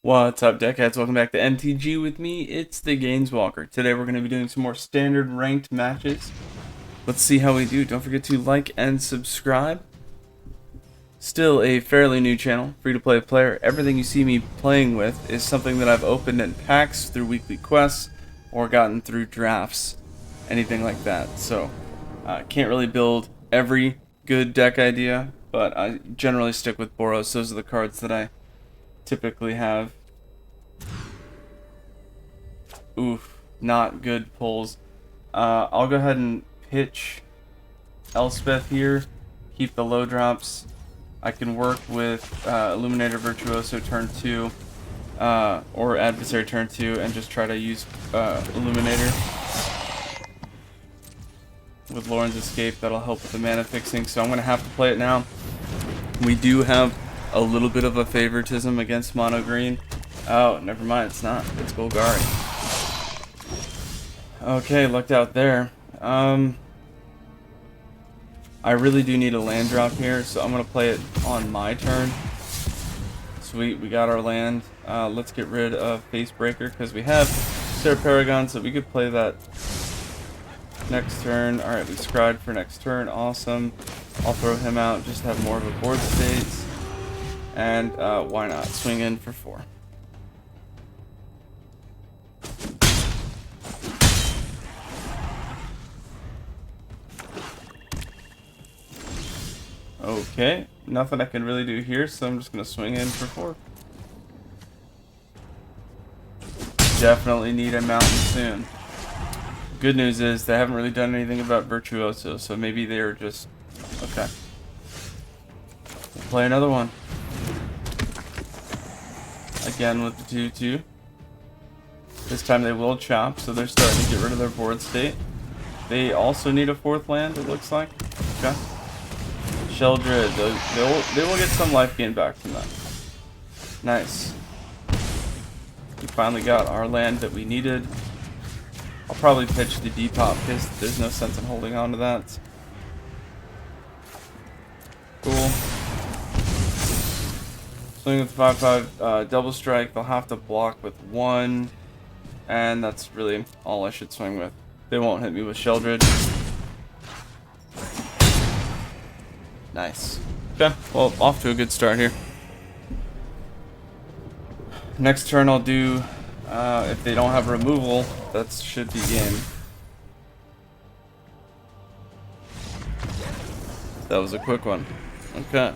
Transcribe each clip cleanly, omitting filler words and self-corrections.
What's up, deckheads? Welcome back to MTG with me. It's the Gainswalker. Today we're going to be doing some more standard ranked matches. Let's see how we do. Don't forget to like and subscribe. Still a fairly new channel, free-to-play player. Everything you see me playing with is something that I've opened in packs through weekly quests or gotten through drafts, anything like that. So, can't really build every good deck idea, but I generally stick with Boros. Those are the cards that I typically have. Oof, not good pulls. I'll go ahead and pitch Elspeth here. Keep the low drops. I can work with Illuminator Virtuoso turn 2 or Adversary turn 2 and just try to use Illuminator. With Lauren's Escape, that'll help with the mana fixing, so I'm going to have to play it now. We do have a little bit of a favoritism against mono green. Oh, never mind, it's not. It's Golgari. Okay, lucked out there. I really do need a land drop here, so I'm going to play it on my turn. Sweet, we got our land. Let's get rid of Facebreaker, because we have Sarah Paragon, so we could play that next turn. Alright, we scried for next turn. Awesome. I'll throw him out just to have more of a board state. And why not? Swing in for 4. Okay, nothing I can really do here, so I'm just going to swing in for 4. Definitely need a mountain soon. Good news is they haven't really done anything about Virtuoso, so maybe they're just... Okay. We'll play another one. Again with the 2-2. This time they will chop, so they're starting to get rid of their board state. They also need a 4th land, it looks like. Okay. Sheldred, they will get some life gain back from that. Nice. We finally got our land that we needed. I'll probably pitch the Depop because there's no sense in holding on to that. Cool. Swing with 5/5 double strike. They'll have to block with 1, and that's really all I should swing with. They won't hit me with Sheldred. Nice. Okay, well, off to a good start here. Next turn I'll do, if they don't have removal, that should be game. That was a quick one. Okay.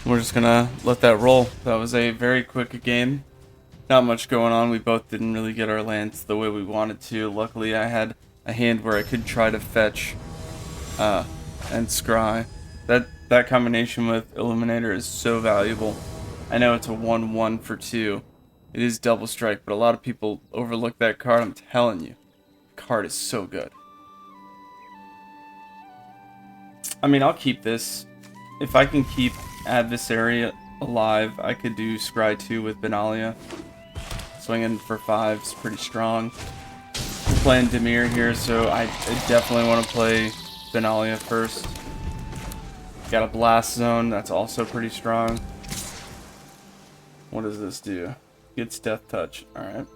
We're just gonna let that roll. That was a very quick game. Not much going on. We both didn't really get our lands the way we wanted to. Luckily, I had a hand where I could try to fetch and scry. That combination with Illuminator is so valuable. I know it's a 1/1 for 2. It is double strike, but a lot of people overlook that card. I'm telling you, the card is so good. I mean, I'll keep this. If I can keep Adversary alive, I could do Scry 2 with Benalia. Swinging for 5 is pretty strong. I'm playing Dimir here, so I definitely want to play Benalia first. Got a Blast Zone, that's also pretty strong. What does this do? Gets Death Touch, alright.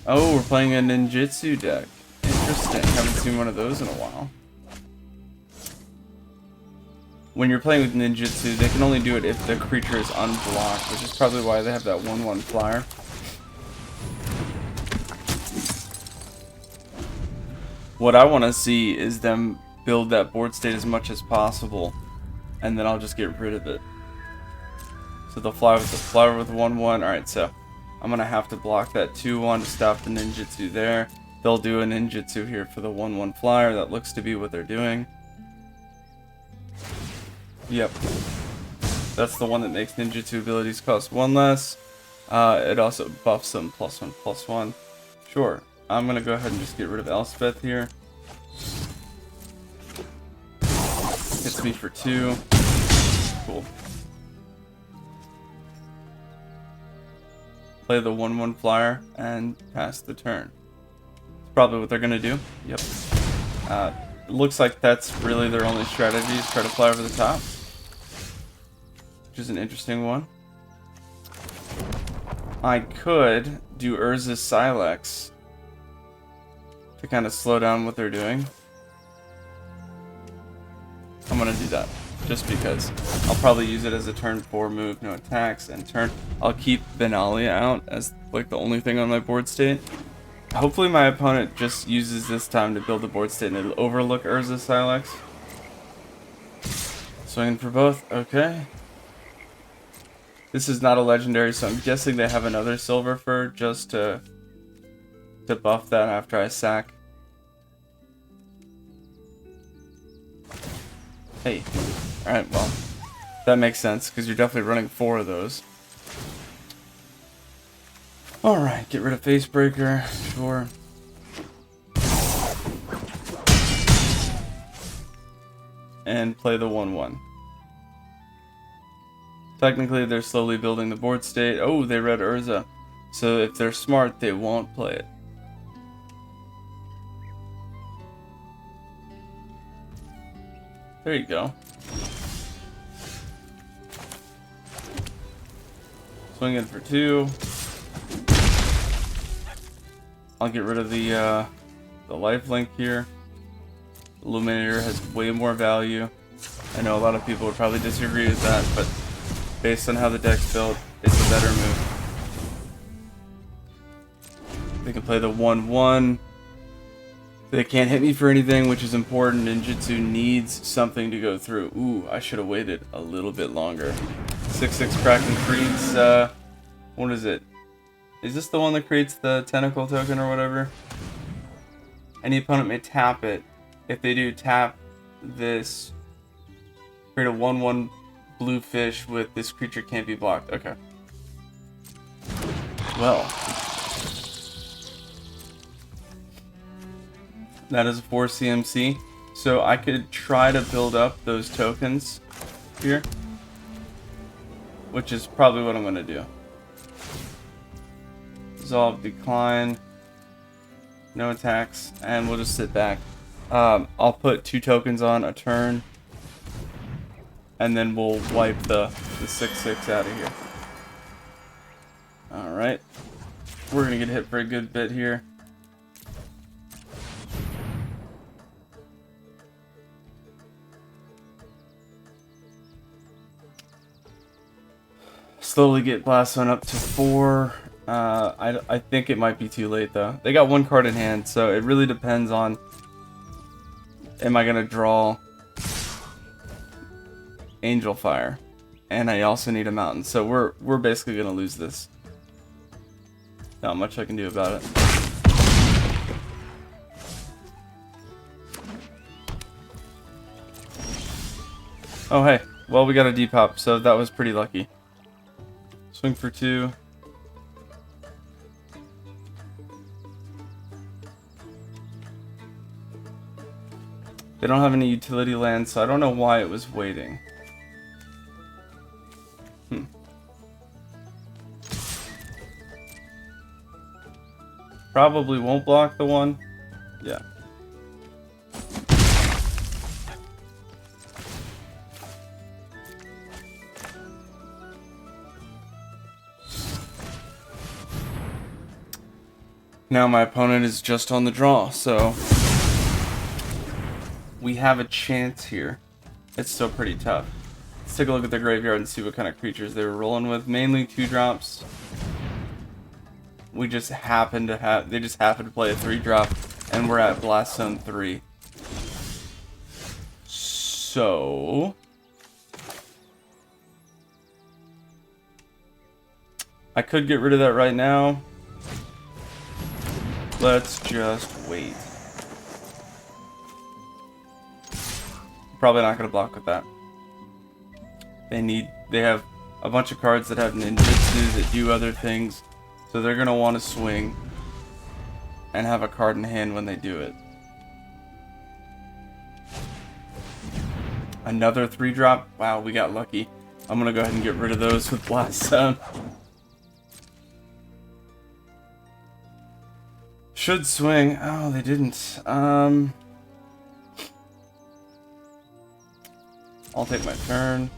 Oh, we're playing a Ninjutsu deck. Interesting, haven't seen one of those in a while. When you're playing with Ninjutsu, they can only do it if the creature is unblocked, which is probably why they have that 1/1 flyer. What I want to see is them build that board state as much as possible, and then I'll just get rid of it. So they'll fly with the flower with 1/1. Alright, so I'm gonna have to block that 2/1 to stop the ninjutsu there. They'll do a ninjutsu here for the 1/1 flyer. That looks to be what they're doing. Yep. That's the one that makes ninjutsu abilities cost 1 less. It also buffs them +1/+1. Sure. I'm gonna go ahead and just get rid of Elspeth here. Hits me for 2. Cool. Play the 1/1 flyer and pass the turn. That's probably what they're gonna do. Yep. It looks like that's really their only strategy, is try to fly over the top, which is an interesting one. I could do Urza's Silex to kind of slow down what they're doing. I'm gonna do that just because I'll probably use it as a turn 4 move, no attacks, and turn. I'll keep Benalia out as like the only thing on my board state. Hopefully my opponent just uses this time to build the board state and it'll overlook Urza's Silex. Swinging for both. Okay. This is not a legendary, so I'm guessing they have another Silver Fur just to buff that after I sack. Hey. Alright, well, that makes sense, because you're definitely running 4 of those. Alright, get rid of Facebreaker, sure. And play the 1/1. Technically, they're slowly building the board state. Oh, they read Urza. So if they're smart, they won't play it. There you go. Swing in for 2. I'll get rid of the lifelink here. Illuminator has way more value. I know a lot of people would probably disagree with that, but based on how the deck's built, it's a better move. They can play the 1/1. They can't hit me for anything, which is important. Ninjutsu needs something to go through. Ooh, I should have waited a little bit longer. 6/6 Kraken creates, what is it? Is this the one that creates the tentacle token or whatever? Any opponent may tap it. If they do, tap this. Create a 1/1 blue fish with this creature can't be blocked. Okay. Well. That is a 4 CMC. So I could try to build up those tokens here. Which is probably what I'm going to do. Resolve, decline. No attacks. And we'll just sit back. I'll put 2 tokens on a turn. And then we'll wipe the 6/6 out of here. Alright. We're going to get hit for a good bit here. Slowly get Blast Zone up to 4. I think it might be too late though. They got 1 card in hand, so it really depends on, am I going to draw Angel Fire, and I also need a mountain, so we're basically gonna lose this. Not much I can do about it. Oh hey, well we got a depop, so that was pretty lucky. Swing for 2. They don't have any utility lands, so I don't know why it was waiting. Probably won't block the 1. Yeah. Now my opponent is just on the draw, so we have a chance here. It's still pretty tough. Let's take a look at the graveyard and see what kind of creatures they were rolling with. Mainly 2-drops. We just happen to have, they just happen to play a 3-drop, and we're at Blast Zone 3. So I could get rid of that right now. Let's just wait. Probably not going to block with that. They have a bunch of cards that have ninjas. bonuses, that do other things. So they're going to want to swing and have a card in hand when they do it. Another 3-drop. Wow, we got lucky. I'm going to go ahead and get rid of those with Blast Zone. Should swing. Oh, they didn't. I'll take my turn.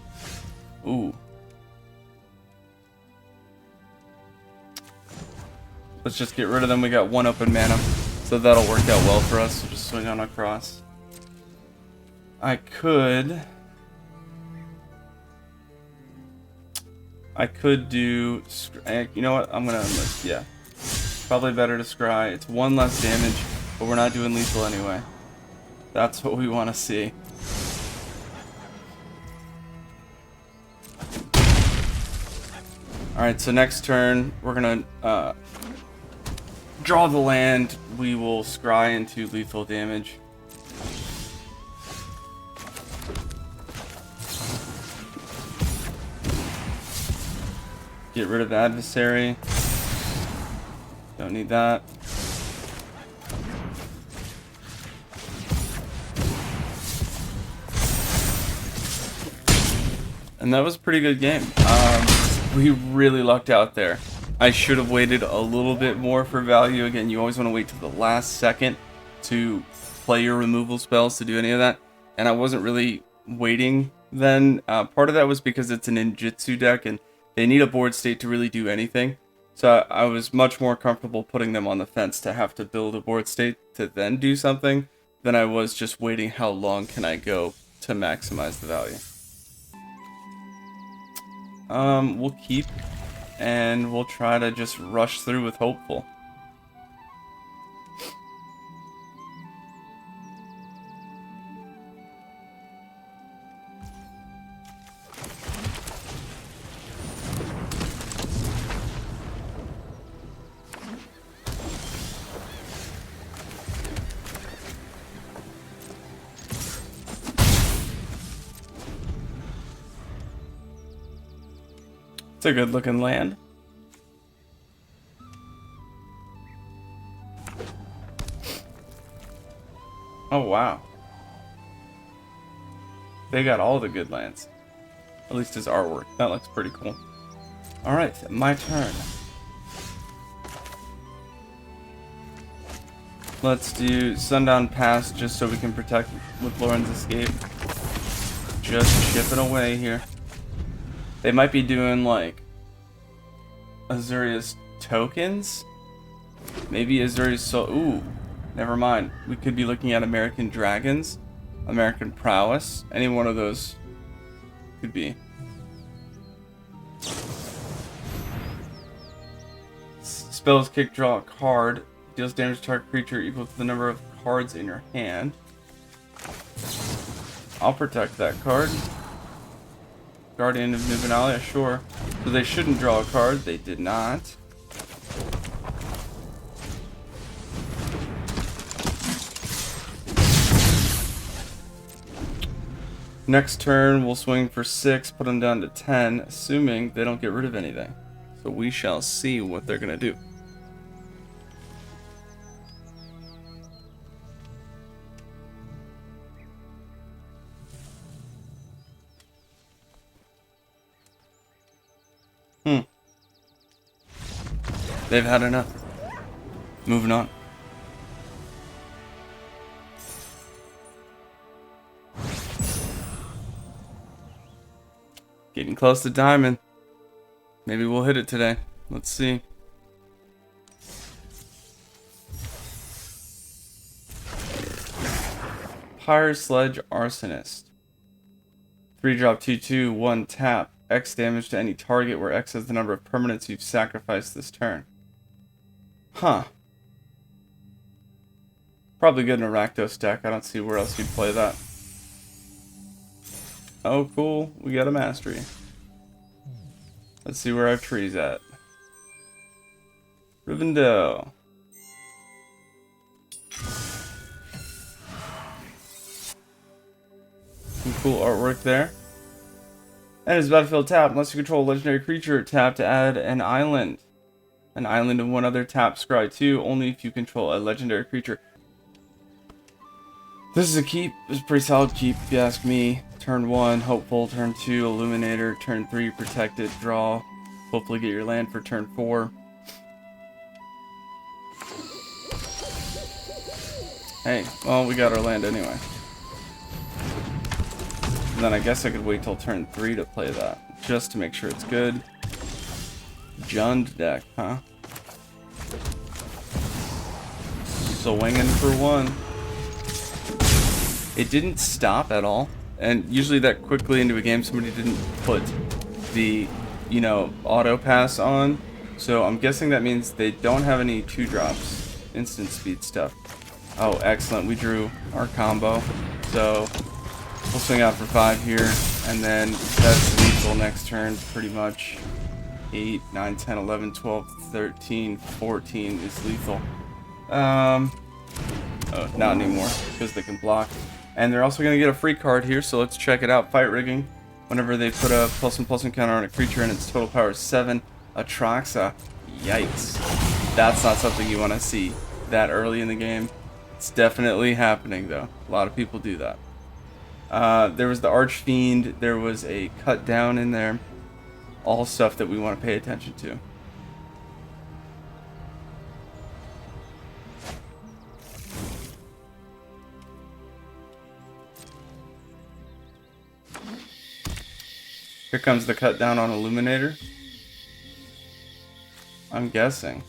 Ooh. Let's just get rid of them. We got 1 open mana, so that'll work out well for us. So just swing on across. I could do, you know what, I'm gonna, yeah, probably better to scry. It's 1 less damage, but we're not doing lethal anyway. That's what we want to see. Alright, so next turn, we're gonna draw the land. We will scry into lethal damage. Get rid of adversary. Don't need that. And that was a pretty good game. We really lucked out there. I should have waited a little bit more for value. Again, you always want to wait to the last second to play your removal spells to do any of that. And I wasn't really waiting then. Part of that was because it's an ninjutsu deck and they need a board state to really do anything. So I was much more comfortable putting them on the fence to have to build a board state to then do something than I was just waiting how long can I go to maximize the value. We'll keep, and we'll try to just rush through with Hopeful. It's a good looking land. Oh wow. They got all the good lands. At least his artwork. That looks pretty cool. Alright, my turn. Let's do Sundown Pass just so we can protect with Lauren's Escape. Just chipping away here. They might be doing like Azuria's tokens. Maybe Azuria's so. Ooh, never mind. We could be looking at American Dragons, American Prowess. Any one of those could be. Spells kick, draw a card. Deals damage to target creature equal to the number of cards in your hand. I'll protect that card. Guardian of Nubenalia, sure. So they shouldn't draw a card. They did not. Next turn, we'll swing for 6, put them down to 10, assuming they don't get rid of anything. So we shall see what they're going to do. They've had enough. Moving on. Getting close to diamond. Maybe we'll hit it today. Let's see. Pyre Sledge Arsonist. 3-drop 2/2, 1 tap. X damage to any target where X is the number of permanents you've sacrificed this turn. Huh. Probably good in a Rakdos deck. I don't see where else you'd play that. Oh, cool. We got a mastery. Let's see where our tree's at. Rivendell. Some cool artwork there. And it's battlefield tapped. Unless you control a legendary creature, tap to add an island. An island and one other, tap scry 2, only if you control a legendary creature. This is a keep. It's a pretty solid keep, if you ask me. Turn 1, Hopeful. Turn 2, Illuminator. Turn 3, Protected. Draw. Hopefully get your land for turn 4. Hey, well, we got our land anyway. And then I guess I could wait till turn 3 to play that, just to make sure it's good. Jund deck, huh? Swinging for 1. It didn't stop at all, and usually that quickly into a game somebody didn't put the, auto pass on. So I'm guessing that means they don't have any 2-drops, instant speed stuff. Oh, excellent. We drew our combo. So we'll swing out for 5 here, and then that's lethal next turn, pretty much. 8, 9, 10, 11, 12, 13, 14 is lethal. Oh, not anymore, because they can block. And they're also going to get a free card here, so let's check it out. Fight Rigging. Whenever they put a +1/+1 counter on a creature and its total power is 7, Atraxa. Yikes. That's not something you want to see that early in the game. It's definitely happening, though. A lot of people do that. There was the Archfiend. There was a Cut Down in there. All stuff that we want to pay attention to. Here comes the Cut Down on Illuminator. I'm guessing.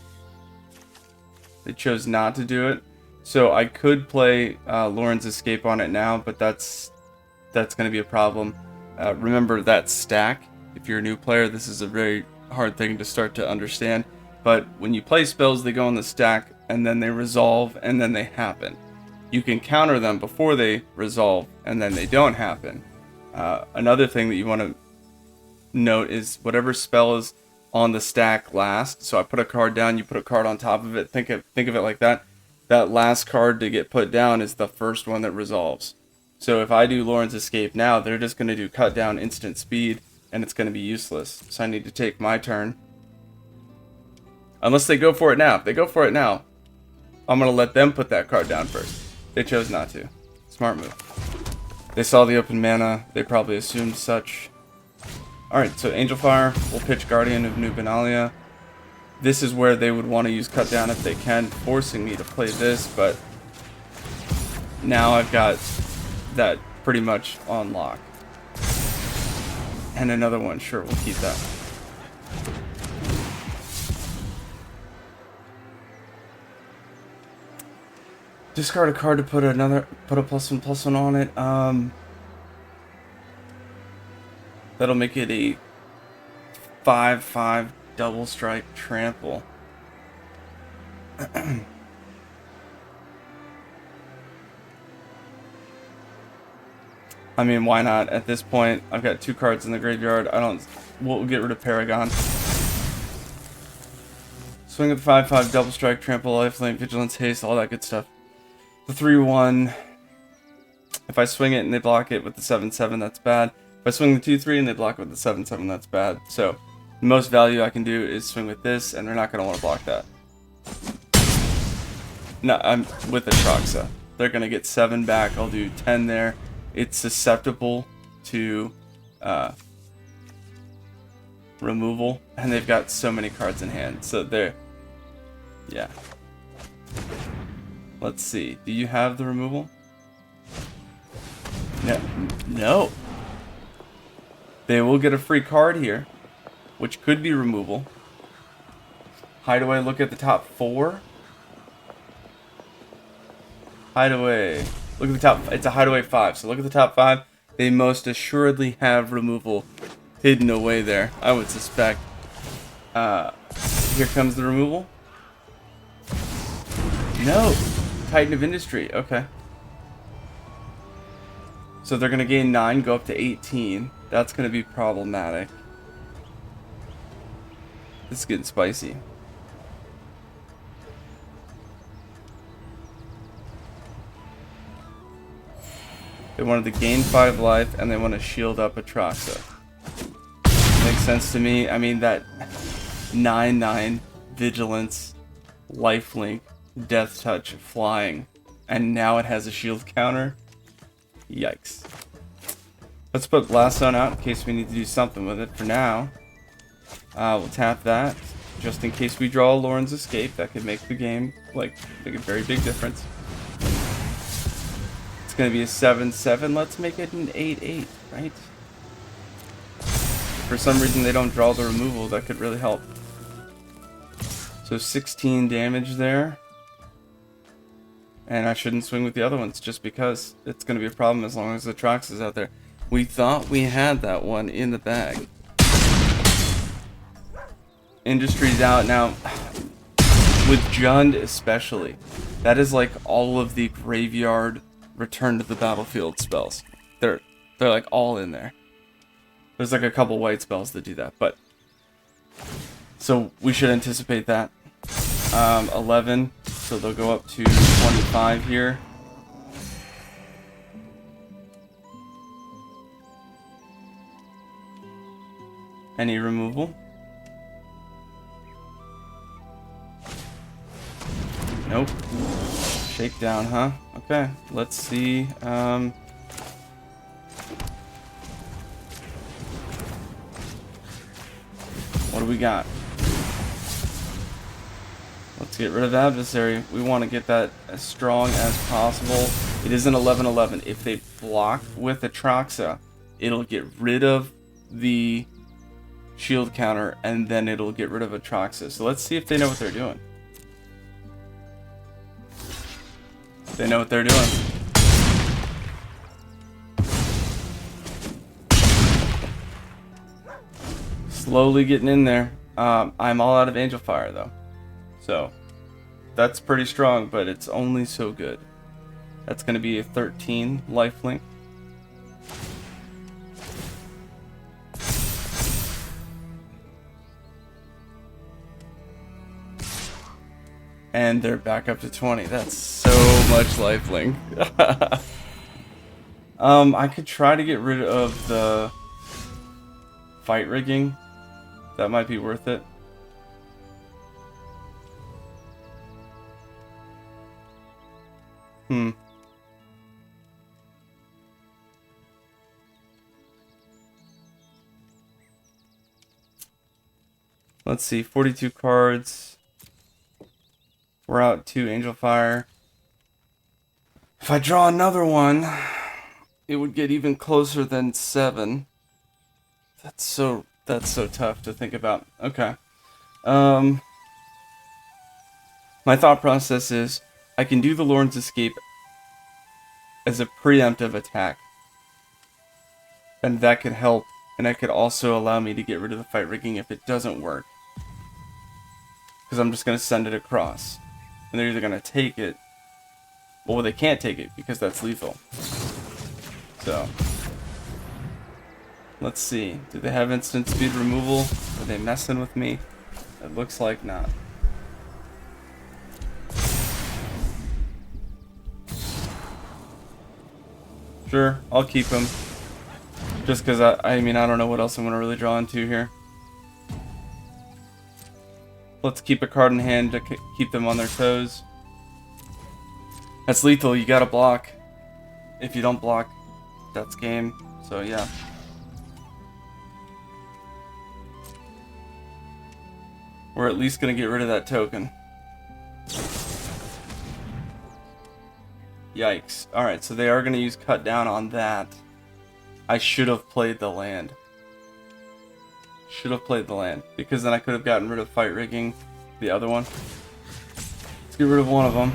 They chose not to do it. So I could play Lauren's Escape on it now, but that's going to be a problem. Remember that stack. If you're a new player, this is a very hard thing to start to understand. But when you play spells, they go in the stack, and then they resolve, and then they happen. You can counter them before they resolve, and then they don't happen. Another thing that you want to note is whatever spell is on the stack last. So I put a card down, you put a card on top of it. Think of it like that. That last card to get put down is the first one that resolves. So if I do Lauren's Escape now, they're just going to do Cut Down instant speed, and it's going to be useless. So I need to take my turn. Unless they go for it now. If they go for it now, I'm going to let them put that card down first. They chose not to. Smart move. They saw the open mana. They probably assumed such. Alright, so Angel Fire. We'll pitch Guardian of New Benalia. This is where they would want to use Cut Down if they can, forcing me to play this, but now I've got that pretty much on lock. And another one, sure, we'll keep that. Discard a card to put a +1/+1 on it. That'll make it a 5/5 double strike trample. I mean, why not? At this point, I've got 2 cards in the graveyard. We'll get rid of Paragon. Swing at the 5/5 double strike, trample, lifelink, vigilance, haste, all that good stuff. The 3/1. If I swing it and they block it with the 7/7, that's bad. If I swing the 2/3 and they block it with the 7/7, that's bad. So the most value I can do is swing with this, and they're not going to want to block that. No, I'm with Atraxa. They're going to get 7 back. I'll do 10 there. It's susceptible to removal, and they've got so many cards in hand. So they're, yeah. Let's see. Do you have the removal? No. No. They will get a free card here, which could be removal. Hideaway, look at the top 4. Hideaway. Look at the top. It's a Hideaway 5. So look at the top 5. They most assuredly have removal hidden away there, I would suspect. Here comes the removal. No. Titan of Industry. Okay. So they're going to gain 9, go up to 18. That's going to be problematic. This is getting spicy. They wanted to gain 5 life, and they want to shield up Atraxa. makes sense to me. I mean, that 9/9 vigilance, lifelink, death touch, flying, and now it has a shield counter. Yikes. Let's put Blast Zone out in case we need to do something with it. For now, we'll tap that just in case we draw Lauren's Escape. That could make the game make a very big difference. It's gonna be a 7/7. Let's make it an 8/8, right? If for some reason they don't draw the removal, that could really help. So 16 damage there. And I shouldn't swing with the other ones just because it's going to be a problem as long as the Trox is out there. We thought we had that one in the bag. Industry's out now. With Jund especially, that is like all of the graveyard return to the battlefield spells. They're like all in there. There's like a couple white spells that do that, but so we should anticipate that. 11, so they'll go up to 25 here. Any removal? Nope. Shakedown, huh? Okay, let's see. What do we got? Let's get rid of Adversary. We want to get that as strong as possible. It is an 11/11. If they block with Atraxa, it'll get rid of the shield counter, and then it'll get rid of Atraxa. So let's see if they know what they're doing. They know what they're doing. Slowly getting in there. I'm all out of Angel Fire though. So that's pretty strong, but it's only so good. That's going to be a 13 lifelink. And they're back up to 20. That's so much lifelink. I could try to get rid of the fight rigging. That might be worth it. Let's see, 42 cards. We're out 2 Angel Fire. If I draw another one, it would get even closer than 7. That's so tough to think about. Okay. My thought process is I can do the Lauren's Escape as a preemptive attack. And that could help. And that could also allow me to get rid of the fight rigging if it doesn't work. Because I'm just going to send it across. And they're either going to take it, or they can't take it because that's lethal. So, let's see. Do they have instant speed removal? Are they messing with me? It looks like not. Sure, I'll keep him. Just because I mean, I don't know what else I'm going to really draw into here. Let's keep a card in hand to keep them on their toes. That's lethal. You gotta block. If you don't block, that's game. So yeah. We're at least gonna get rid of that token. Yikes. Alright, so they are gonna use cut down on that. I should have played the land. Should have played the land, because then I could have gotten rid of fight rigging, the other one. Let's get rid of one of them.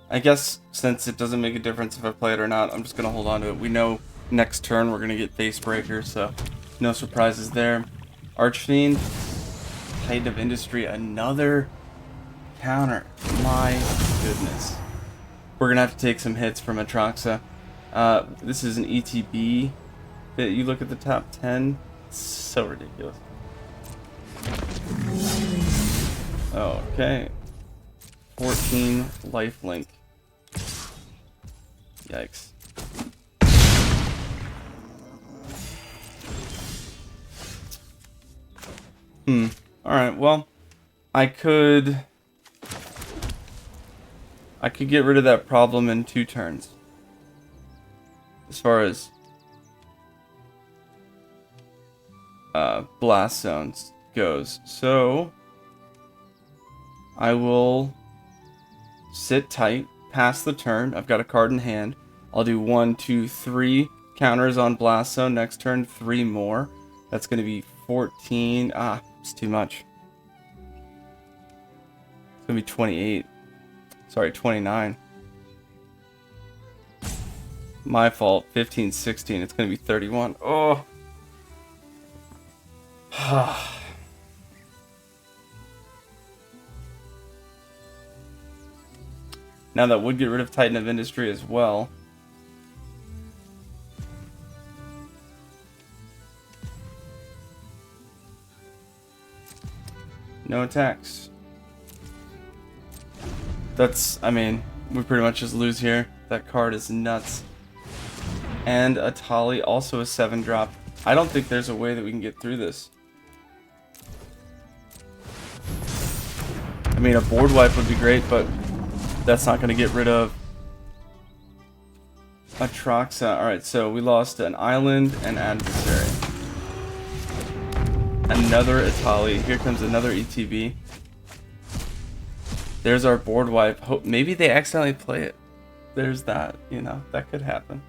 I guess since it doesn't make a difference if I play it or not, I'm just going to hold on to it. We know next turn we're going to get Face Breaker, so no surprises there. Archfiend, Titan of Industry, another counter. My goodness. We're going to have to take some hits from Atraxa. This is an ETB that you look at the top 10. It's so ridiculous. Okay. 14 lifelink. Yikes. Alright, well, I could get rid of that problem in 2 turns. As far as blast zones goes. So I will sit tight, pass the turn. I've got a card in hand. I'll do 1, 2, 3 counters on blast zone. Next turn, 3 more. That's going to be 14. It's too much. It's going to be 28. Sorry, 29. My fault. 15, 16. It's going to be 31. Oh. Now that would get rid of Titan of Industry as well. No attacks. That's, I mean, we pretty much just lose here. That card is nuts. And a Tali, also a 7-drop. I don't think there's a way that we can get through this. I mean, a board wipe would be great, but that's not going to get rid of Atraxa. Alright, so we lost an island and adversary. Another Itali. Here comes another ETB. There's our board wipe. Maybe they accidentally play it. There's that, you know, that could happen.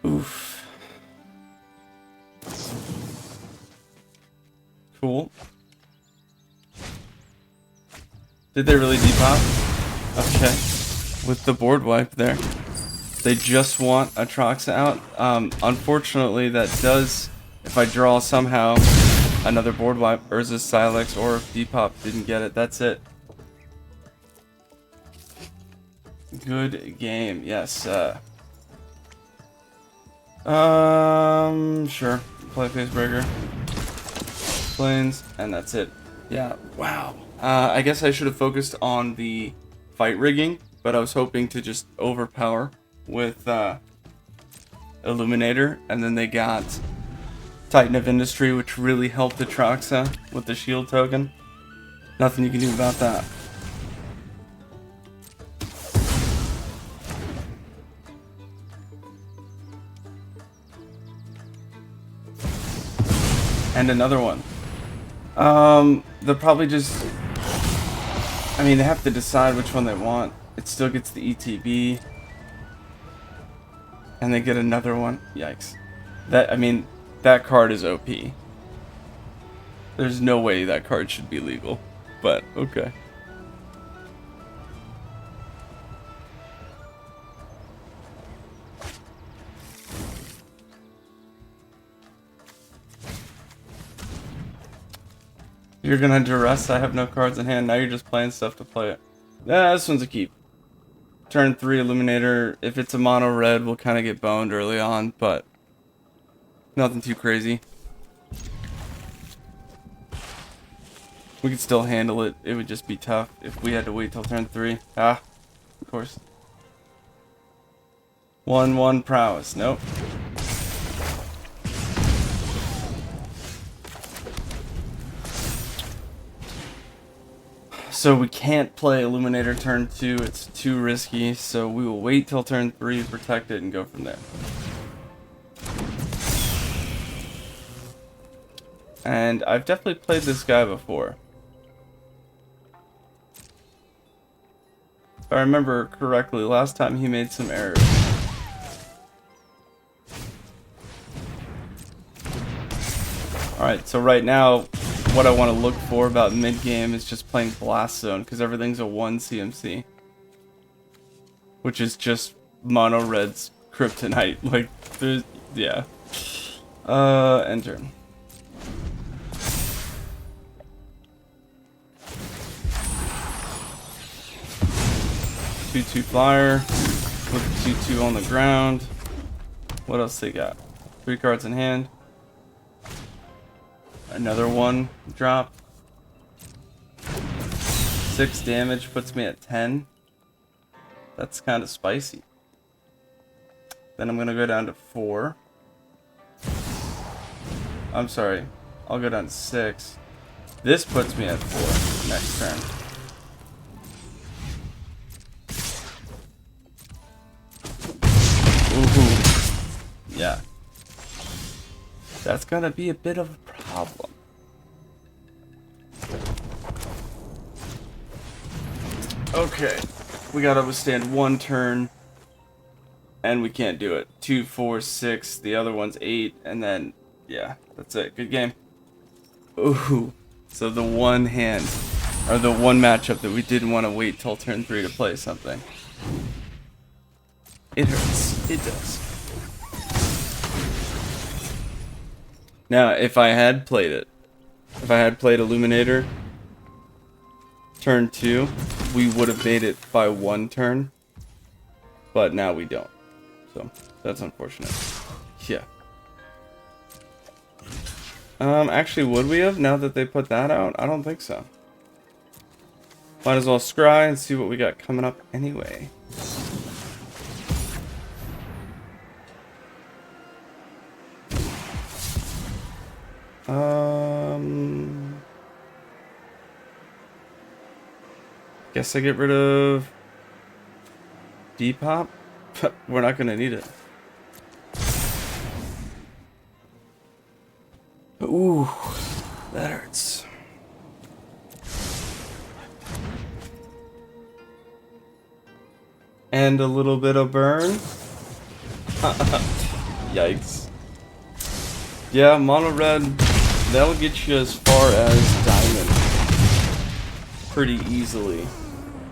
Oof. Cool. Did they really depop? Okay. With the board wipe there. They just want Atraxa out. Unfortunately, that does, if I draw somehow another board wipe, Urza's Silex, or if Depop didn't get it, that's it. Good game, yes. Sure. Play Facebreaker. Planes, and that's it. Yeah, wow. I guess I should have focused on the fight rigging, but I was hoping to just overpower with Illuminator, and then they got Titan of Industry, which really helped Atraxa with the shield token. Nothing you can do about that. And another one. They'll probably just, I mean, they have to decide which one they want. It still gets the ETB. And they get another one. Yikes. That, I mean, that card is OP. There's no way that card should be legal. But, okay. You're gonna duress, I have no cards in hand, now you're just playing stuff to play it. This one's a keep. Turn 3 Illuminator, if it's a mono red, we'll kind of get boned early on, but nothing too crazy. We could still handle it, it would just be tough if we had to wait till turn 3. Of course. 1/1 prowess, nope. So we can't play Illuminator turn 2, it's too risky, so we will wait till turn 3, protect it, and go from there. And I've definitely played this guy before. If I remember correctly, last time he made some errors. Alright, so right now, what I want to look for about mid-game is just playing Blast Zone, because everything's a 1 CMC. Which is just mono red's kryptonite. Like, there's, yeah. Enter. Two flyer. With 2-2 on the ground. What else they got? 3 cards in hand. Another one drop. 6 damage puts me at 10. That's kind of spicy. Then I'm going to go down to 4. I'm sorry. I'll go down to 6. This puts me at 4 next turn. Ooh. Yeah. That's going to be a bit of a problem. Okay. We got to withstand 1 turn. And we can't do it. 2, 4, 6. The other one's 8. And then, yeah, that's it. Good game. Ooh. So the one hand, or the one matchup that we didn't want to wait till turn 3 to play something. It hurts. It does. Now, if I had played it, if I had played Illuminator, turn 2, we would have made it by 1 turn. But now we don't. So, that's unfortunate. Yeah. Actually, would we have, now that they put that out? I don't think so. Might as well scry and see what we got coming up anyway. Guess I get rid of Depop. We're not gonna need it. Ooh, that hurts. And a little bit of burn. Yikes. Yeah, mono red, that'll get you as far as diamond pretty easily.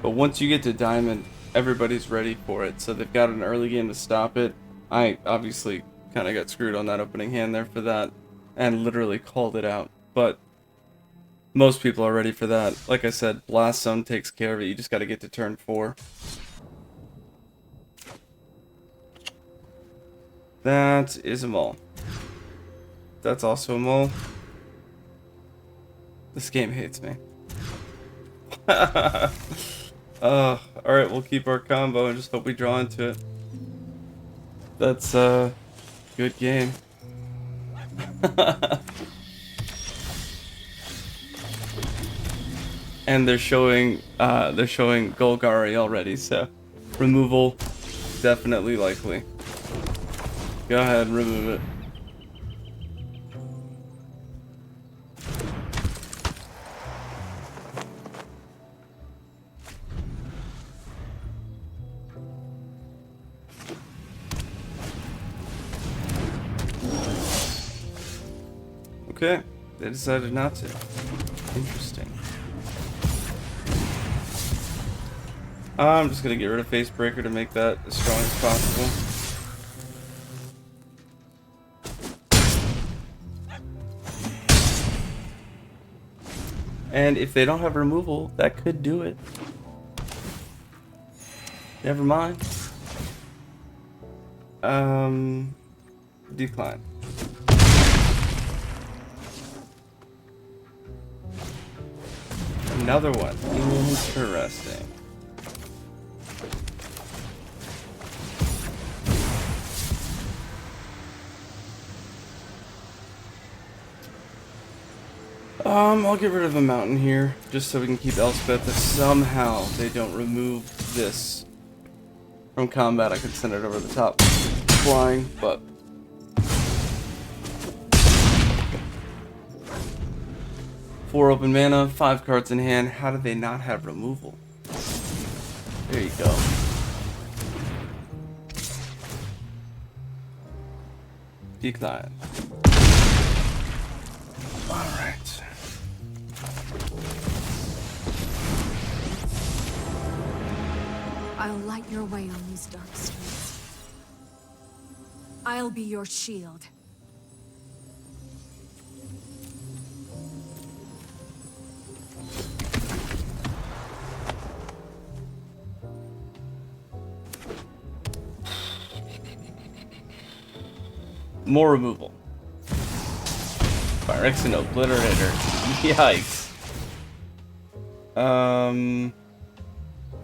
But once you get to diamond, everybody's ready for it. So they've got an early game to stop it. I obviously kind of got screwed on that opening hand there for that. And literally called it out. But most people are ready for that. Like I said, Blast Zone takes care of it. You just got to get to turn 4. That is a mole. That's also a mole. This game hates me. Alright, we'll keep our combo and just hope we draw into it. That's a good game. And they're showing Golgari already, so removal definitely likely. Go ahead, remove it. Okay, they decided not to. Interesting. I'm just gonna get rid of Face Breaker to make that as strong as possible. And if they don't have removal, that could do it. Never mind. Decline. Another one. Interesting. I'll get rid of a mountain here, just so we can keep Elspeth. If somehow they don't remove this from combat, I could send it over the top flying, but... Four open mana, 5 cards in hand. How do they not have removal? There you go. Decline. Alright. I'll light your way on these dark streets. I'll be your shield. More removal. Phyrexian Obliterator. Yikes.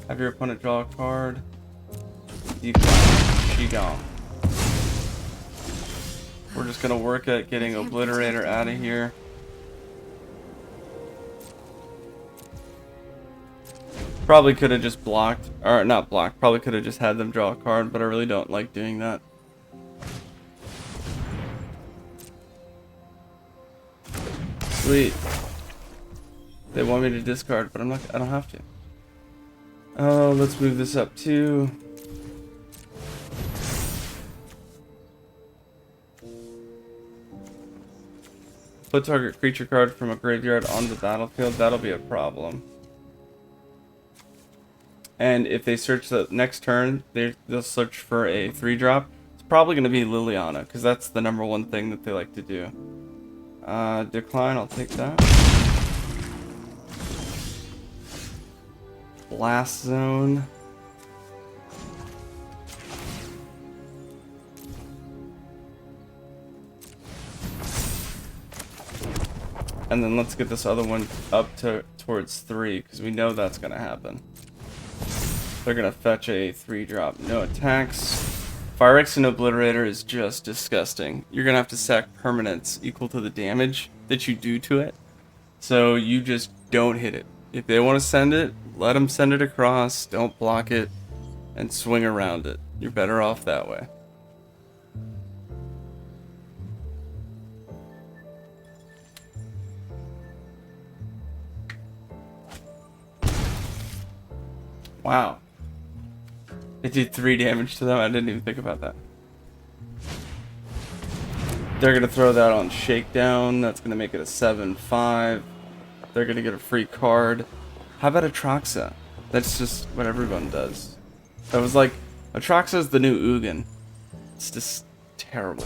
Have your opponent draw a card. Decline. She gone. We're just gonna work at getting Obliterator out of here. Probably could have just blocked, or not blocked, probably could have just had them draw a card, but I really don't like doing that. Sweet. They want me to discard, but I don't have to. Oh, let's move this up too. Put target creature card from a graveyard on the battlefield. That'll be a problem. And if they search the next turn, they'll search for a 3-drop. It's probably going to be Liliana, because that's the #1 thing that they like to do. Decline, I'll take that. Blast Zone. And then let's get this other one up towards 3, because we know that's going to happen. They're going to fetch a 3-drop. No attacks. Phyrexian Obliterator is just disgusting. You're going to have to sack permanents equal to the damage that you do to it. So you just don't hit it. If they want to send it, let them send it across. Don't block it and swing around it. You're better off that way. Wow. It did 3 damage to them. I didn't even think about that. They're going to throw that on Shakedown. That's going to make it a 7/5. They're going to get a free card. How about Atraxa? That's just what everyone does. That was like, Atraxa's the new Ugin. It's just terrible.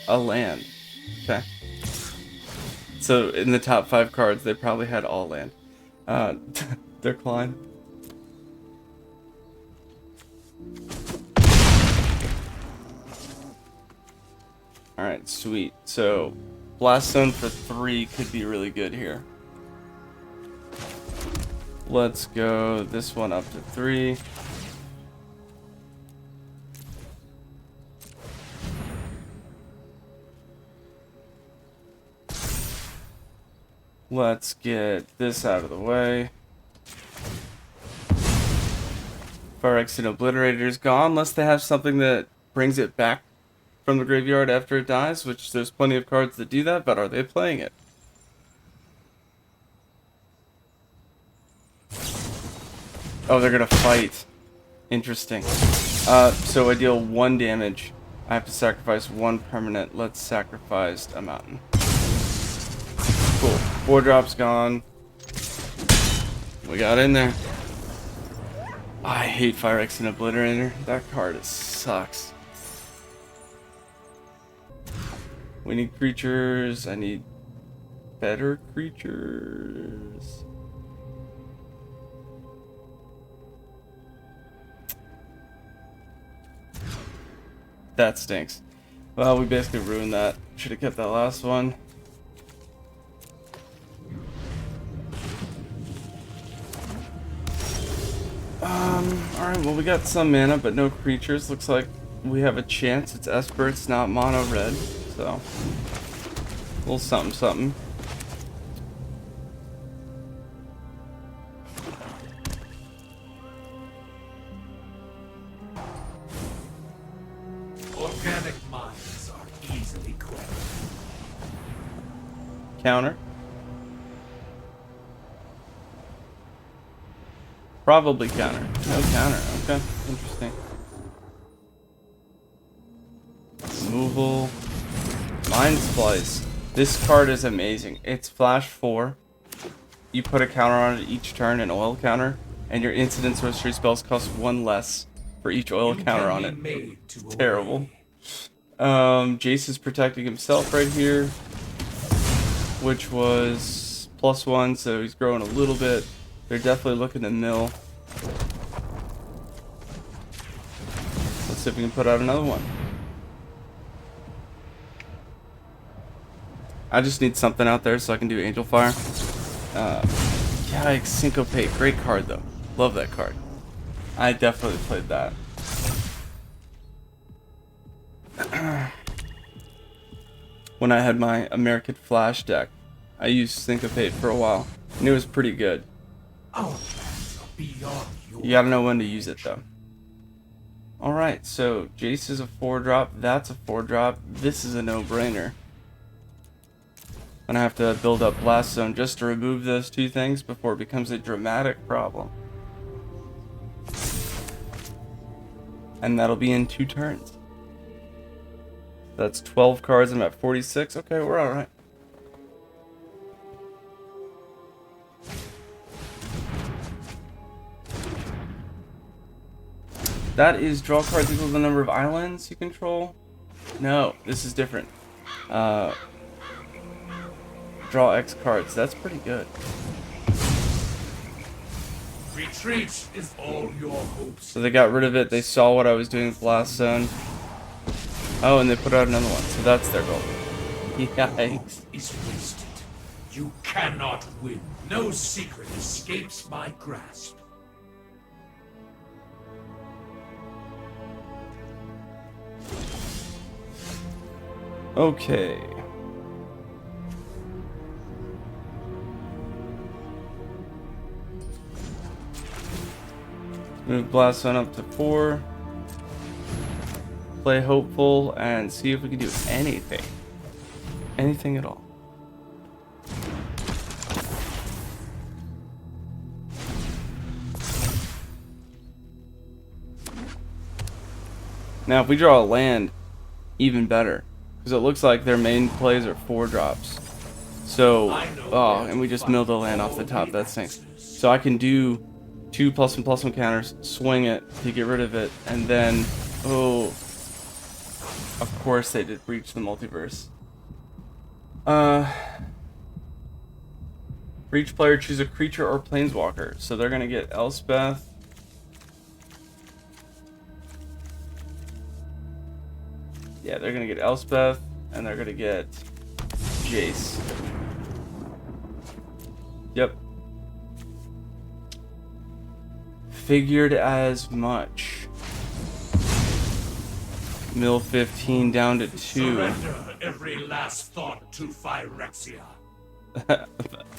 A land. Okay. So in the top 5 cards, they probably had all land. Decline. Alright, sweet. So, Blast Zone for 3 could be really good here. Let's go this one up to 3. Let's get this out of the way. Phyrexian Obliterator's gone, unless they have something that brings it back from the graveyard after it dies, which there's plenty of cards that do that, but are they playing it? Oh, they're gonna fight. Interesting. So I deal 1 damage. I have to sacrifice 1 permanent. Let's sacrifice a mountain. Cool. 4-drop's gone. We got in there. I hate Phyrexian Obliterator. That card sucks. We need creatures. I need better creatures. That stinks. Well, we basically ruined that. Should have kept that last one. Alright, well we got some mana, but no creatures. Looks like we have a chance. It's Esper, it's not mono red, so a little something something. Organic minds are easily quelled. Counter. Probably counter. No counter. Okay. Interesting. Removal. Mind Splice. This card is amazing. It's flash 4. You put a counter on it each turn, an oil counter, and your instant sorcery spells cost 1 less for each oil counter on it. It's terrible. Jace is protecting himself right here, which was +1, so he's growing a little bit. They're definitely looking to mill. Let's see if we can put out another one. I just need something out there so I can do Angel Fire. Yikes, Syncopate. Great card though. Love that card. I definitely played that. When I had my American Flash deck, I used Syncopate for a while, and it was pretty good. Our plans are beyond your. You gotta know when to use it though. Alright, so Jace is a 4-drop, that's a 4-drop, this is a no-brainer. I'm gonna have to build up Blast Zone just to remove those two things before it becomes a dramatic problem. And that'll be in 2 turns. That's 12 cards, I'm at 46, okay, we're alright. That is draw cards equal to the number of islands you control? No, this is different. Draw X cards, that's pretty good. Retreat is all your hopes. So they got rid of it, they saw what I was doing with Blast Zone. Oh, and they put out another one, so that's their goal. Yikes. Is wasted. You cannot win. No secret escapes my grasp. Okay. Move Blast Zone up to 4. Play Hopeful and see if we can do anything. Anything at all. Now if we draw a land, even better. Because it looks like their main plays are 4-drops. So, oh, and we just milled a land off the top, that stinks. So I can do 2 +1/+1 counters, swing it to get rid of it, and then, oh, of course they did breach the multiverse. For each player, choose a creature or planeswalker. So they're gonna get Elspeth. Yeah, they're gonna get Elspeth, and they're gonna get Jace. Yep. Figured as much. Mill 15 down to 2. Surrender every last thought to Phyrexia.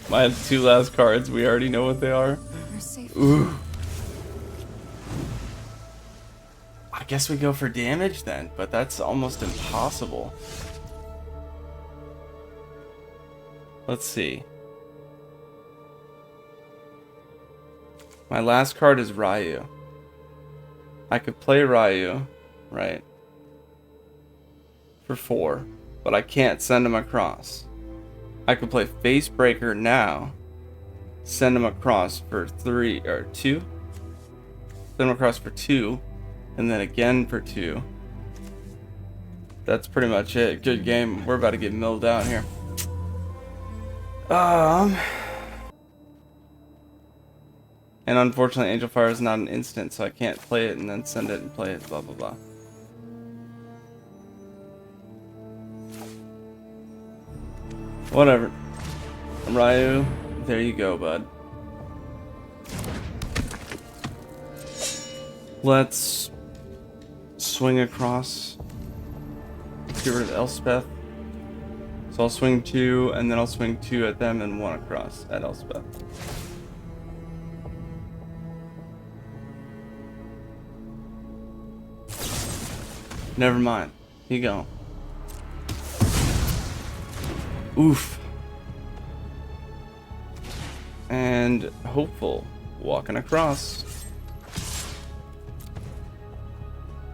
My 2 last cards, we already know what they are. You're safe. Ooh. I guess we go for damage then, but that's almost impossible. Let's see. My last card is Ryu. I could play Ryu, right? For 4, but I can't send him across. I could play Facebreaker now, send him across for 3 or 2. Send him across for 2. And then again for 2. That's pretty much it. Good game. We're about to get milled out here. And unfortunately, Angel Fire is not an instant, so I can't play it and then send it and play it. Blah blah blah. Whatever. Ryu, there you go, bud. Let's swing across. Get rid of Elspeth. So I'll swing 2, and then I'll swing 2 at them and 1 across at Elspeth. Never mind. Here you go. Oof. And Hopeful. Walking across.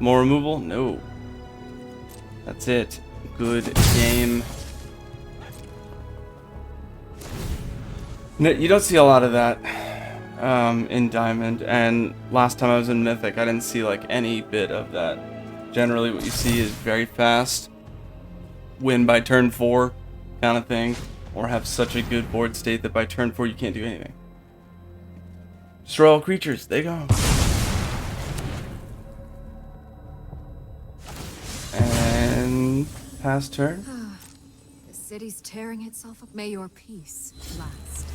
More removal? No. That's it. Good game. No, you don't see a lot of that in Diamond, and last time I was in Mythic, I didn't see like any bit of that. Generally, what you see is very fast, win by turn 4 kind of thing, or have such a good board state that by turn 4 you can't do anything. Destroy all creatures. There you go. Pass turn. The city's tearing itself up. May your peace last.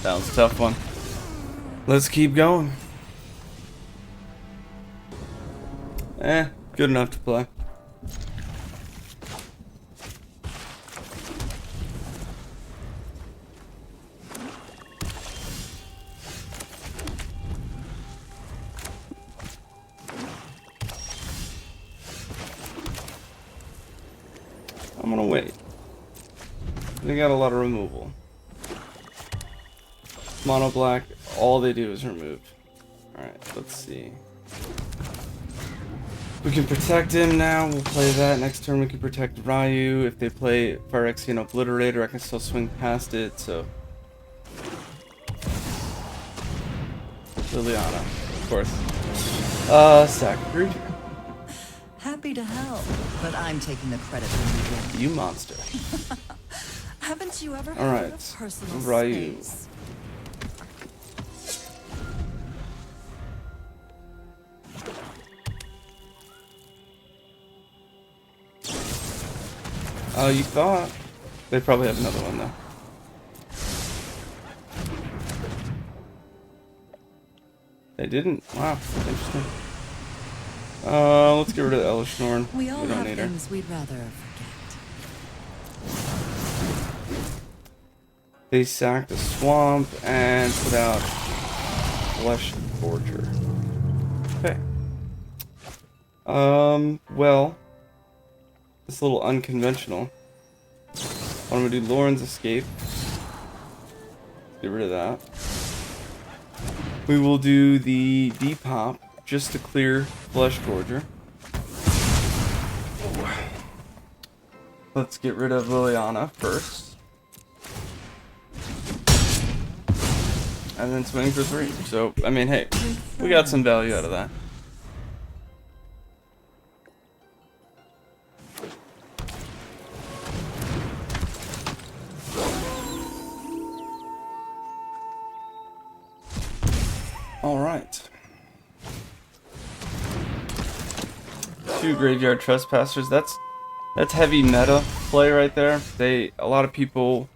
That was a tough one. Let's keep going. Good enough to play. I'm gonna wait. They got a lot of removal. Mono black, all they do is remove. Alright, let's see. We can protect him now, we'll play that. Next turn we can protect Ryu. If they play Phyrexian Obliterator, I can still swing past it, so... Liliana, of course. Sack creature. Happy to help, but I'm taking the credit for you. You monster. Haven't you ever All had right, a personal Ryu. space? Oh, you thought? They probably have another one though. They didn't. Wow, interesting. Let's get rid of Elishnorn. We all don't have need her. things we'd rather forget. They sacked a swamp and put out Flesh Forger. Okay. Well, it's a little unconventional. I'm gonna do Lauren's Escape. Get rid of that. We will do the Depop just to clear Flesh Gorger. Let's get rid of Liliana first. And then swing for 3. So, I mean, hey, we got some value out of that. Alright. 2 Graveyard Trespassers. That's heavy meta play right there. A lot of people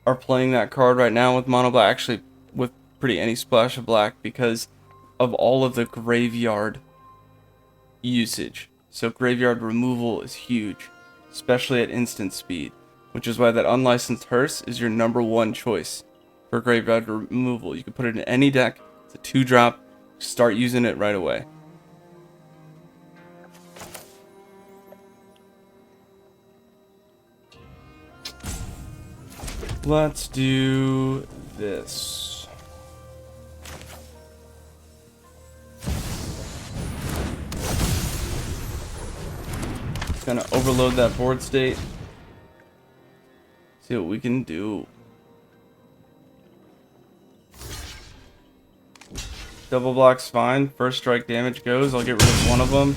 are playing that card right now with mono black, actually with pretty any splash of black, because of all of the graveyard usage. So graveyard removal is huge, especially at instant speed, which is why that Unlicensed Hearse is your #1 choice for graveyard removal. You can put it in any deck. It's a 2-drop. Start using it right away. Let's do this. Gonna overload that board state. See what we can do. Double block's fine. First strike damage goes. I'll get rid of one of them,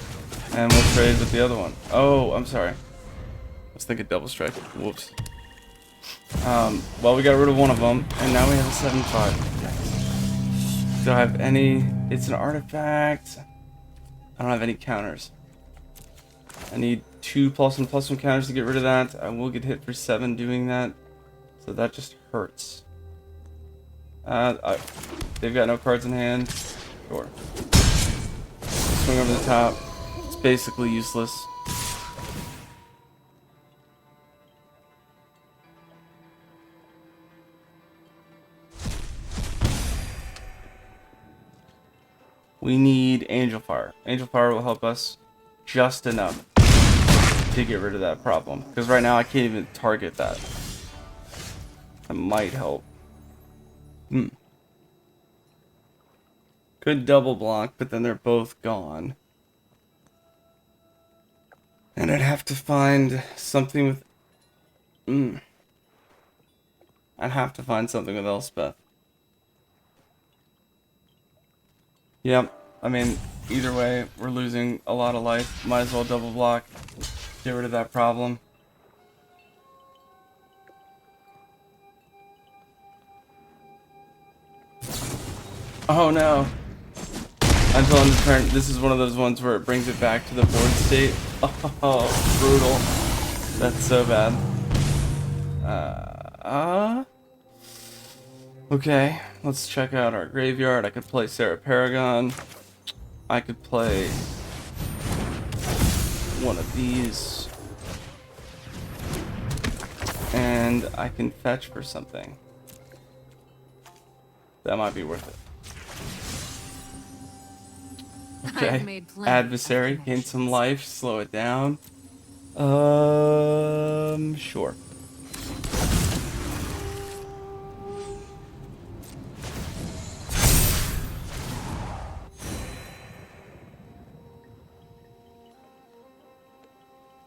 and we'll trade with the other one. Oh, I'm sorry. I was thinking double strike. Whoops. Well, we got rid of one of them, and now we have a 7/5. Do I have any? It's an artifact. I don't have any counters. I need 2 +1/+1 counters to get rid of that. I will get hit for 7 doing that, so that just hurts. They've got no cards in hand. Sure. Swing over the top. It's basically useless. We need Angel Fire. Angel Fire will help us just enough to get rid of that problem. Because right now I can't even target that. That might help. Could double block, but then they're both gone. And I'd have to find something with... I'd have to find something with Elspeth. Yep, I mean, either way, we're losing a lot of life. Might as well double block. Get rid of that problem. Oh no. Until end of turn. This is one of those ones where it brings it back to the board state. Oh, brutal. That's so bad. Okay, let's check out our graveyard. I could play Sarah Paragon. I could play one of these. And I can fetch for something. That might be worth it. Okay, adversary, gain some life, slow it down. Sure.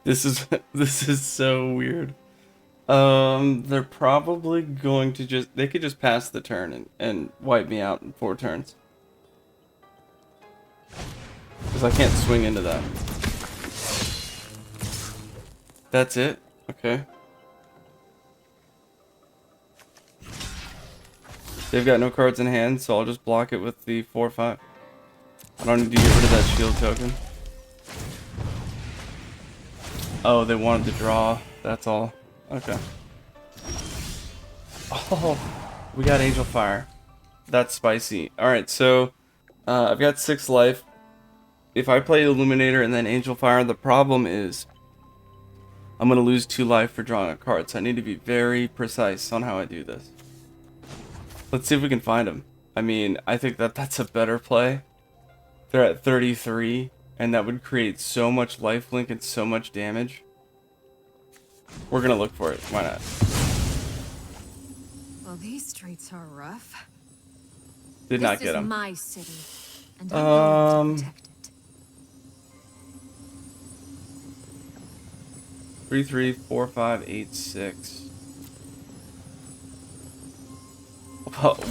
This is so weird. They're probably going to they could just pass the turn and wipe me out in 4 turns. Because I can't swing into that. That's it? Okay. They've got no cards in hand, so I'll just block it with the 4/5. I don't need to get rid of that shield token. Oh, they wanted to draw. That's all. Okay. Oh, we got Angel Fire. That's spicy. Alright, so I've got 6 life. If I play Illuminator and then Angel Fire, the problem is I'm going to lose 2 life for drawing a card. So I need to be very precise on how I do this. Let's see if we can find them. I mean, I think that's a better play. They're at 33. And that would create so much lifelink and so much damage. We're gonna look for it. Why not? Well, these streets are rough. Did not get him. This is my city, and I'm going to protect it. 3, 3, 4, 5, 8, 6.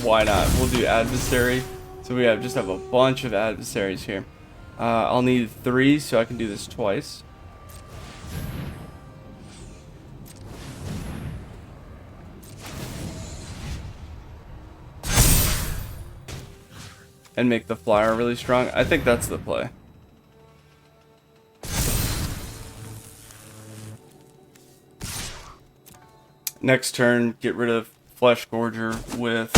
Why not? We'll do adversary. So we just have a bunch of adversaries here. I'll need 3, so I can do this twice. And make the flyer really strong. I think that's the play. Next turn, get rid of Flesh Gorger with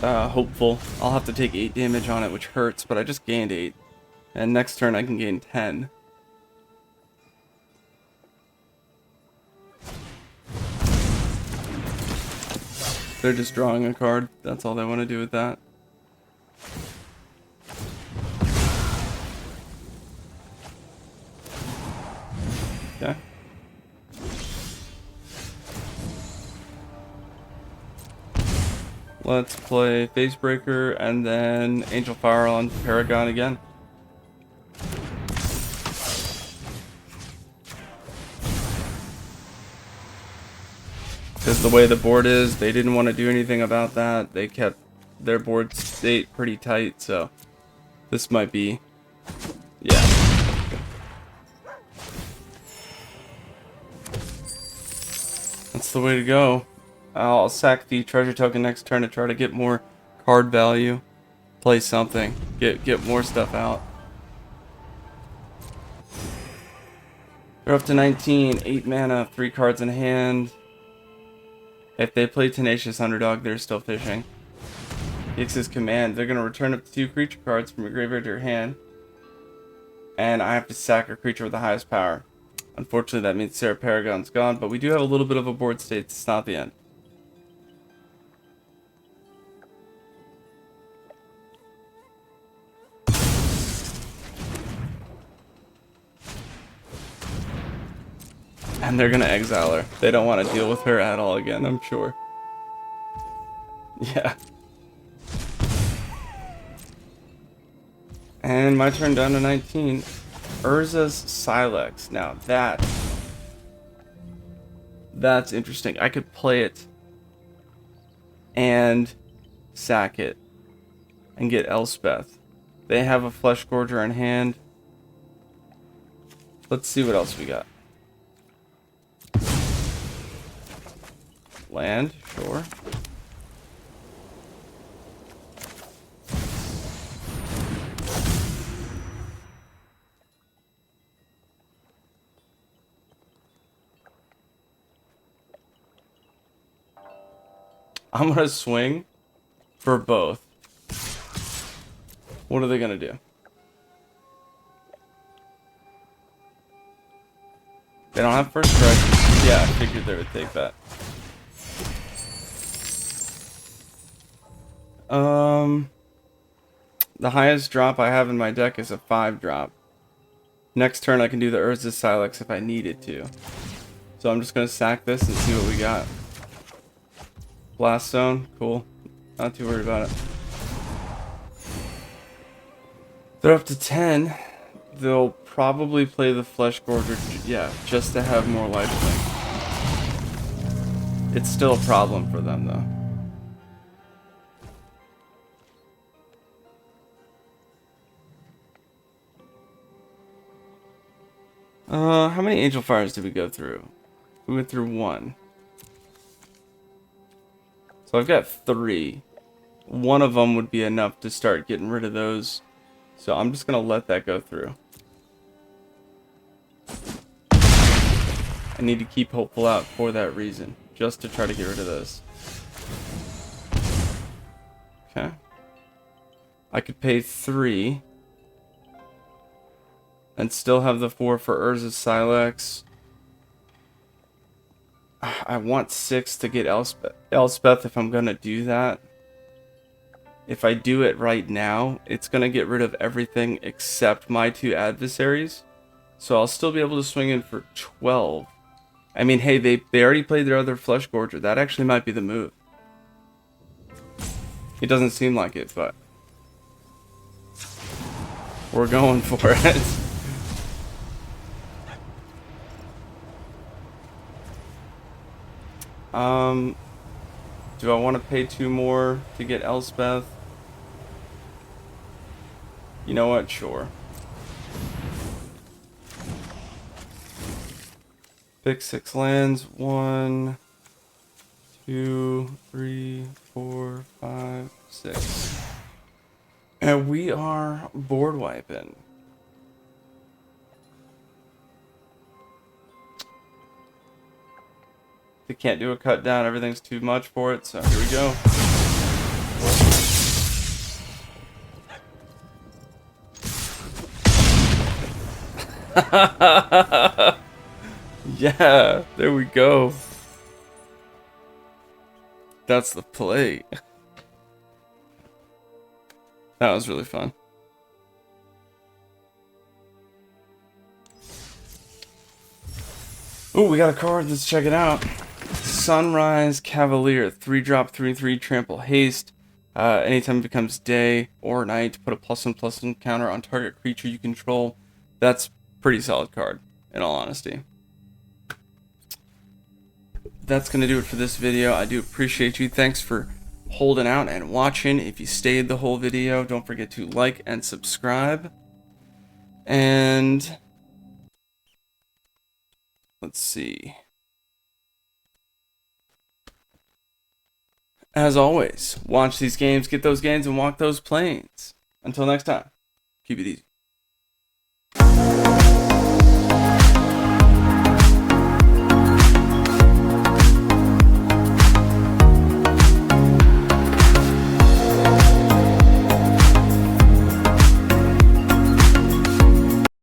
Hopeful. I'll have to take 8 damage on it, which hurts, but I just gained 8. And next turn I can gain 10. They're just drawing a card. That's all they want to do with that. Okay. Let's play Facebreaker and then Angel Fire on Paragon again. Because the way the board is, they didn't want to do anything about that. They kept their board state pretty tight, so this might be, yeah. That's the way to go. I'll sack the treasure token next turn to try to get more card value. Play something. Get more stuff out. They're up to 19. 8 mana, 3 cards in hand. If they play Tenacious Underdog, they're still fishing. X's command. They're going to return up to 2 creature cards from your graveyard to your hand. And I have to sack a creature with the highest power. Unfortunately, that means Sarah Paragon's gone, but we do have a little bit of a board state. It's not the end. And they're gonna exile her. They don't want to deal with her at all again, I'm sure. Yeah. And my turn down to 19. Urza's Silex. Now that's interesting. I could play it and sack it and get Elspeth. They have a Flesh Gorger in hand. Let's see what else we got. Land, sure. I'm gonna swing for both. What are they gonna do? They don't have first strike. Yeah, I figured they would take that. The highest drop I have in my deck is a 5 drop. Next turn I can do the Urza Silex if I needed to. So I'm just gonna sack this and see what we got. Blast Zone, cool. Not too worried about it. They're up to 10. They'll probably play the Flesh Gorger, yeah, just to have more lifelink. It's still a problem for them though. How many Angel Fires did we go through? We went through 1. So I've got 3. One of them would be enough to start getting rid of those. So I'm just gonna let that go through. I need to keep Hopeful out for that reason. Just to try to get rid of this. Okay. I could pay 3. And still have the 4 for Urza Silex. I want 6 to get Elspeth if I'm gonna do that. If I do it right now, it's gonna get rid of everything except my 2 adversaries. So I'll still be able to swing in for 12. I mean, hey, they already played their other Flesh Gorger. That actually might be the move. It doesn't seem like it, but we're going for it. Do I want to pay 2 more to get Elspeth? You know what? Sure. Pick 6 lands. 1, 2, 3, 4, 5, 6. And we are board wiping. They can't do a cut down, everything's too much for it, so here we go. Yeah, there we go. That's the play. That was really fun. Ooh, we got a card, let's check it out. Sunrise Cavalier, 3-drop, 3/3, trample haste. Anytime it becomes day or night, put a +1/+1 counter on target creature you control. That's pretty solid card, in all honesty. That's gonna do it for this video. I do appreciate you. Thanks for holding out and watching. If you stayed the whole video, don't forget to like and subscribe. And let's see. As always, watch these games, get those gains, and walk those planes. Until next time, keep it easy.